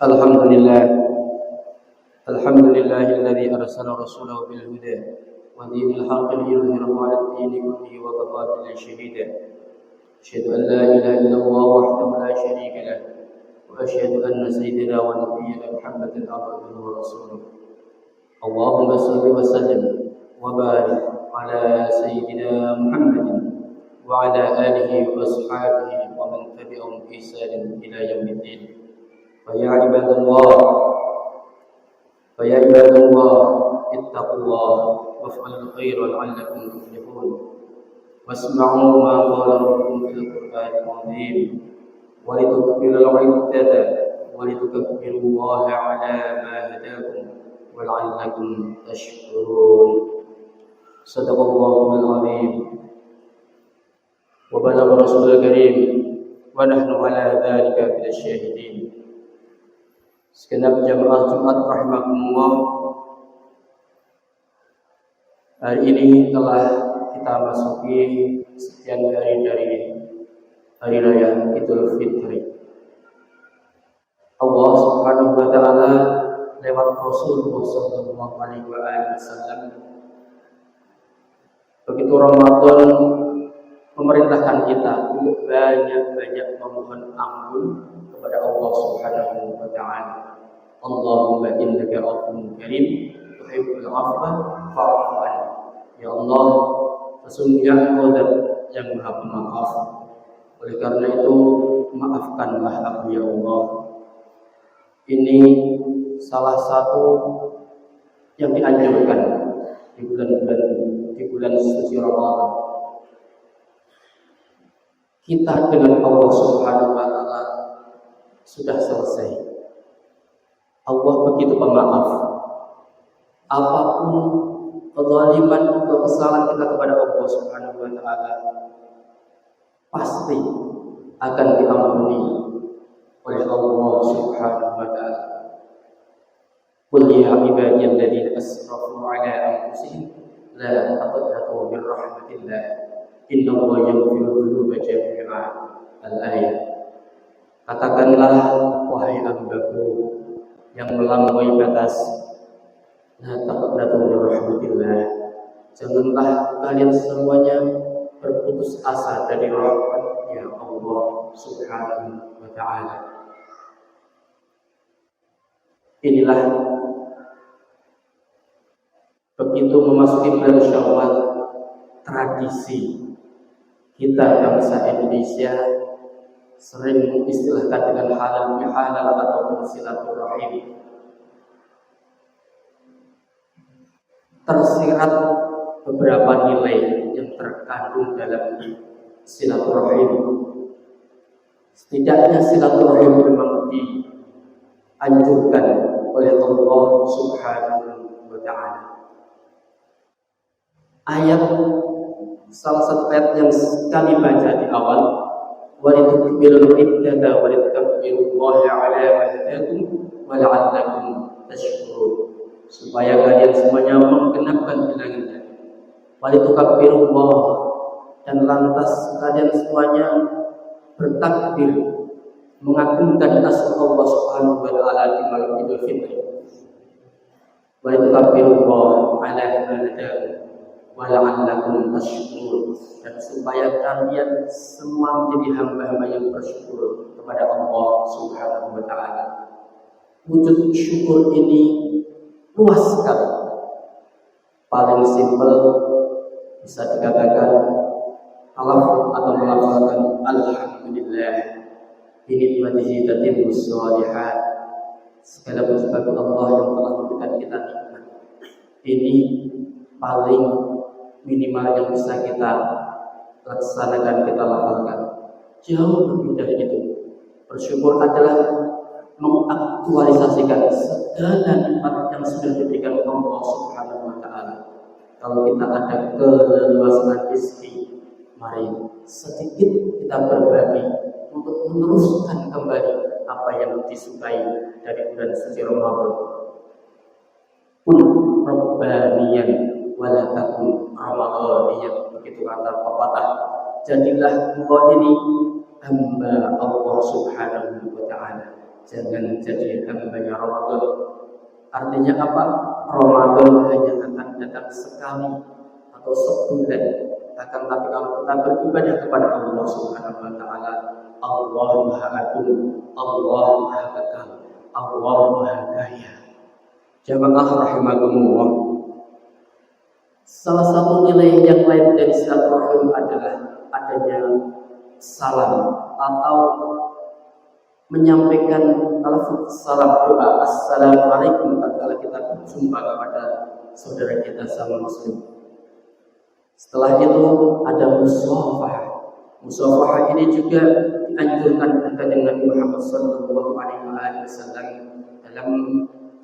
الحمد لله الحمد لله الذي أرسل رسوله بالهدى ودين الحق ليظهره على الدين كله وكفى بالله شهيدا. أشهد أن لا إله إلا الله وحده لا شريك له وأشهد أن سيدنا ونبينا محمدا عبده ورسوله. اللهم صل وسلم وبارك على سيدنا محمد وعلى آله وأصحابه ومن تبعهم بإحسان إلى يوم الدين. فيا عباد الله اتقوا الله وافعلوا الخير لعلكم تفلحون واسمعوا ما قال ربكم في القرآن العظيم ولتكبروا العدة ولتكبروا الله على ما هداكم ولعلكم تشكرون. صدق الله العظيم وبلغ رسول الكريم ونحن على ذلك من الشاهدين. Segenap jamaah Jumat rahimakumullah, hari ini telah kita masuki sekian hari dari hari raya Idul Fitri. Allah Subhanahu wa taala lewat Rasulullah sallallahu alaihi wasallam begitu Ramadan memerintahkan kita untuk banyak-banyak memohon ampun kepada Allah Subhanahu wa taala. Allahumma innaka afuwwun karim tuhibbul afwa fa'fu anni. Ya Allah, sesungguhnya Engkau yang Maha Pemaaf. Oleh karena itu, maafkanlah aku ya Allah. Ini salah satu yang dianjurkan di bulan suci Ramadan. Kita dengan Allah Subhanahu wa taala sudah selesai. Allah begitu pemaaf. Apapun kezaliman atau kesalahan kita kepada Allah Subhanahu wa taala pasti akan diampuni oleh Allah Subhanahu wa taala. Qul ya ibadiyalladzina asrafu ala anfusihim la taqnatu min rahmatillah innallaha yaghfiru dzunuba jami'a. Al-ayat. Katakanlah wahai hamba-Ku yang melampaui batas, la taqnatu min rahmatillah, janganlah kalian semuanya berputus asa dari rahmat-Nya Allah Subhanahu wa taala. Inilah begitu memasuki bulan Syawal, tradisi kita bangsa Indonesia sering mengistilahkan dengan halal bihalal ataupun silaturahim. Tersirat beberapa nilai yang terkandung dalam silaturahim. Setidaknya silaturahim memang dianjurkan oleh Allah Subhanahu wa taala. Salah satu ayat yang kami baca di awal, walitukbirul iddata walitukabbirullaha ala ma hadakum wa la'allakum tashkurun, supaya kalian semuanya menggenapkan bilangan walitukabbirullah, dan lantas kalian semuanya bertakbir mengagungkan asma Allah Subhanahu wa taala di malam Idul Fitri. Walitukabbirullah ala ma hadakum wa la'allakum tashkurun, dan supaya kalian semua menjadi hamba-hamba yang bersyukur kepada Allah Subhanahu wa taala. Wujud syukur ini luas sekali. Paling simpel bisa dikatakan talaffuz atau melafalkan alhamdulillah binikmatihi tatimmus shalihat. Segala puji bagi Allah yang telah memberikan kita nikmat. Ini paling minimal yang bisa kita laksanakan, kita lafalkan. Jauh lebih dari itu, bersyukur adalah mengaktualisasikan segala nikmat yang sudah diberikan Allah Subhanahu wa taala. Kalau kita ada keleluasan rezeki, mari sedikit kita berbagi untuk meneruskan kembali apa yang disukai dari bulan suci Ramadan. Kun rabbaniyan wala takun ramadhaniyan, begitu kata pepatah. Jadilah engkau ini hamba Allah Subhanahu wa taala, jangan jadi hambanya Ramadan. Artinya apa? Ramadan hanya akan datang sekali atau sebulan. Akan tapi kalau kita beribadah kepada Allah Subhanahu wa taala, Allah Maha Agung, Allah Maha Kekal, Allah Maha Kaya. Jamaah rahimakumullah. Salah satu nilai yang lain dari silaturahim adalah adanya salam atau menyampaikan lafaz salam doa assalamualaikum tatkala kita berjumpa kepada saudara kita sama muslim. Setelah itu ada musafahah. Musafahah ini juga dianjurkan oleh Nabi Muhammad sallallahu alaihi wasallam dalam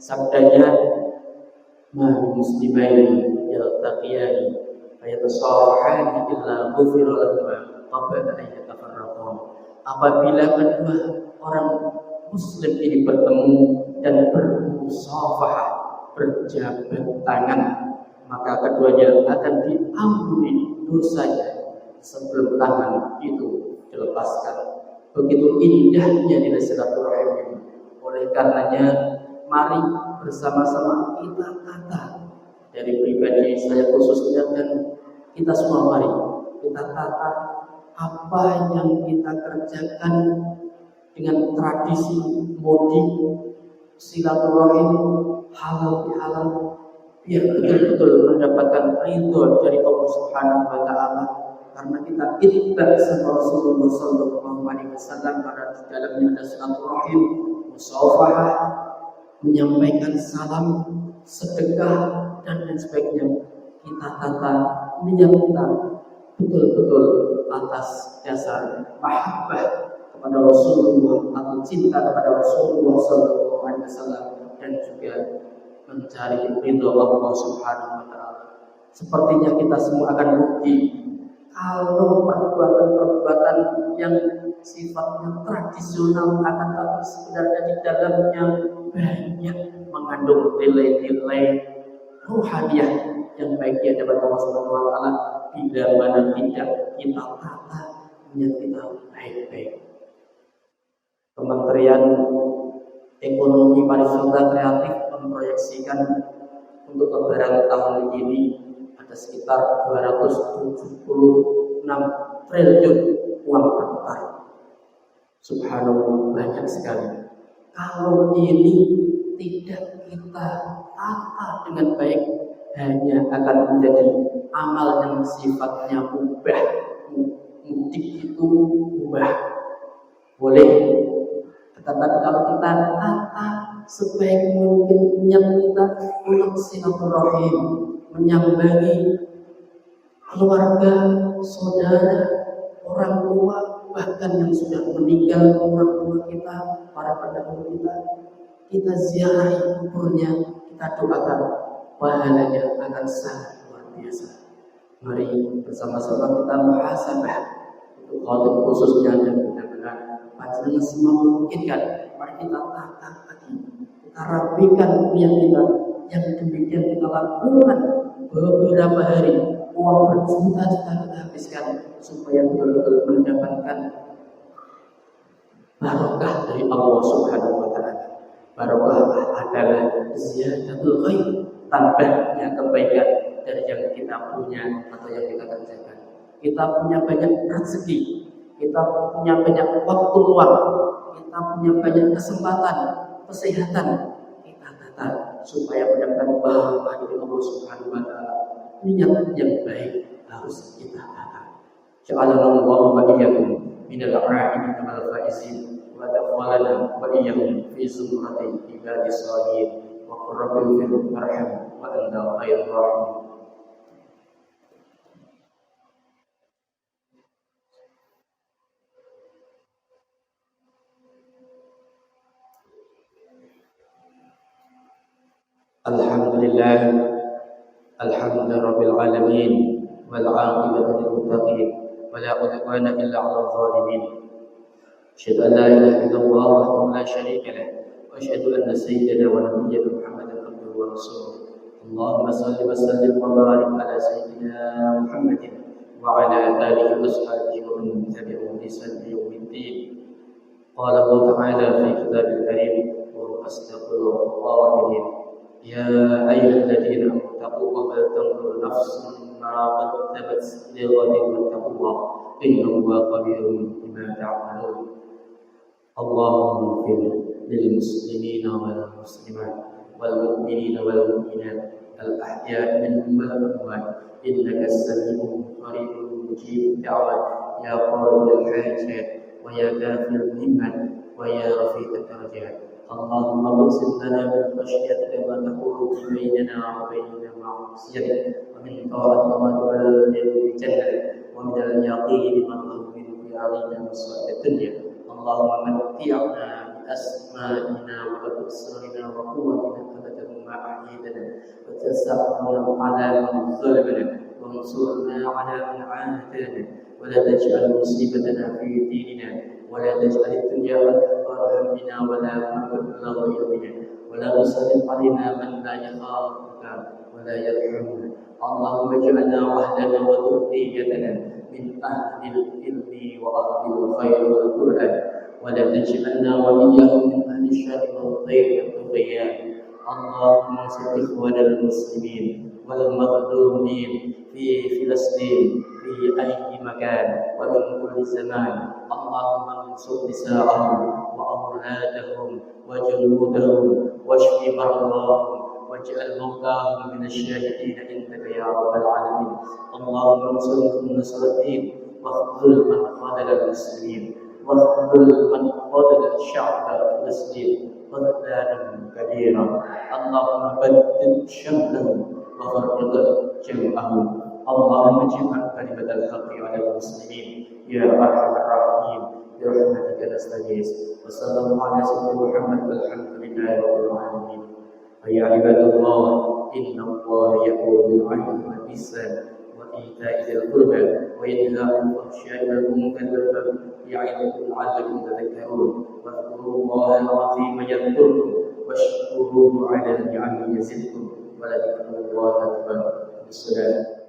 sabdanya, "Ma muslimaini yaltaqiyani fayatasafahani illa ghufira lahuma qabla an yatafarraqu." Apabila kedua orang muslim ini bertemu dan bermusafahah, berjabat tangan, maka keduanya akan diampuni dosanya sebelum tangan itu dilepaskan. Begitu indahnya nilai silaturahim ini. Oleh karenanya, mari bersama-sama kita tata, dari pribadi saya khususnya dan kita semua, mari kita tata apa yang kita kerjakan dengan tradisi mudik, silaturahim, halal bihalal, biar betul-betul mendapatkan ridho dari Allah Subhanahu wa taala, karena kita ittiba sama Rasulullah sallallahu alaihi wasallam pada dalamnya ada silaturahim, musafahah, menyampaikan salam, sedekah dan lain sebagainya. Kita tata niat kita betul-betul atas dasar mahabbah kepada Rasulullah atau cinta kepada Rasulullah sallallahu alaihi wasallam dan juga mencari ridho Allah Subhanahu wa taala. Sepertinya kita semua akan rugi kalau perbuatan-perbuatan yang sifatnya tradisional akan tapi sebenarnya di dalamnya banyak mengandung nilai-nilai ruhaniah yang baik di hadapan Allah Subhanahu wa taala bila mana tidak kita tata niat kita baik-baik. Kementerian Ekonomi Pariwisata Kreatif memproyeksikan untuk lebaran tahun ini ada sekitar 276 triliun uang berputar. Subhanallah, banyak sekali. Kalau ini tidak kita tata dengan baik, hanya akan menjadi amal yang sifatnya mubah. Mudik itu mubah, boleh. Tetapi kalau kita tata sebaik mungkin niat kita untuk silaturahim, menyambangi keluarga, saudara, orang tua, bahkan yang sudah meninggal, orang tua kita, para pendahulu kita ziarahi kuburnya, kita doakan, pahalanya akan sangat luar biasa. Mari bersama-sama kita muhasabah untuk khotib khususnya dan benar-benar panjenengan semua memungkinkan. Mari kita tata lagi, kita rapikan niat kita yang demikian kita lakukan beberapa hari, uang berjuta-juta kita habiskan supaya betul-betul mendapatkan barokah dari Allah Subhanahu wa taala. Barokah adalah ziyadatul khair, tambahnya kebaikan dari yang kita punya atau yang kita kerjakan. Kita punya banyak rezeki, kita punya banyak waktu luang, kita punya banyak kesempatan, kesehatan. Kita tata supaya mendapatkan barokah dari Allah Subhanahu wa taala. Niat yang baik harus kita tata. Ja'alallahu wa iyyakum minal a'idin wal faizin wa taqabalana wa iyyakum fi zumrati ibadis salihin wa qurrabil fil arham wa anta khairur rahimin. Alhamdulillah, alhamdulillahirabbil alamin, wal 'aqibatu lil muttaqin, wa la 'udwana illa 'alal zalimin. Asyhadu an la ilaha illallah wahdahu la syarika lah, wa asyhadu anna sayyidana wa nabiyyana Muhammadan abduhu wa rasuluh. Allahumma shalli wa sallim wa barik ala sayyidina Muhammadin wa ala alihi wa sahbihi wa man tabi'ahum bi ihsan ila yaumiddin. قال الله تعالى في كتاب الكريم وهو أصدق القائلين يا أيها الذين آمنوا اتقوا الله ولتنظر نفس ما قدمت لغد واتقوا الله إن الله خبير بما تعملون. اللهم اغفر للمسلمين والمسلمات والمؤمنين والمؤمنات الأحياء منهم والأموات إنك السميع قريب مجيب الدعوات يا قاضي الحاجات ويا كافي المهمات ويا رفيع الدرجات. اللهم اقسم لنا من خشيتك ما تحول بيننا وبين معصيتك ومن طاعتك ما تبلغنا بجنتك ومن اليقين ما تهون به علينا مصائب الدنيا. اللهم متعنا بأسمائنا وأبصارنا وقوتنا أبدا ما أحييتنا وتسعنا على من ظلمنا وانصرنا على من عادانا ولا تجعل مصيبتنا في ديننا ولا تجعل الدنيا أكبر همنا ولا مبلغ علمنا ولا تسلط علينا من لا يخافك ولا يرحمنا. اللهم اجعلنا وحدنا وذريتنا من أهل العلم وأهل الخير والقرآن ولا تجعلنا وإياهم من أهل الشر والضيق والطغيان. اللهم انصر إخواننا المسلمين والمظلومين في فلسطين في أي مكان ومن كل زمان. اللهم انصر نساءهم وأولادهم وجنودهم واشف مرضاهم واجعل موتاهم من الشاهدين عندك يا رب العالمين. اللهم انصرهم نصر الدين واخذل من خذل المسلمين واخذل من خذل الشعب الفلسطيني خذلانا كبيرا. اللهم بدل شملهم وفرق جمعهم. اللهم اجمع كلمة الحق على المسلمين يا أرحم الراحمين برحمتك نستغيث. وصلى الله على سيدنا محمد والحمد لله رب العالمين. فيا عباد الله إن الله يأمر بالعدل والإحسان وإيتاء ذي القربى وينهى عن الفحشاء والمنكر والبغي يعظكم لعلكم تذكرون. واذكروا الله العظيم يذكركم واشكروه على نعمه يزدكم ولذكر الله أكبر. بالصلاة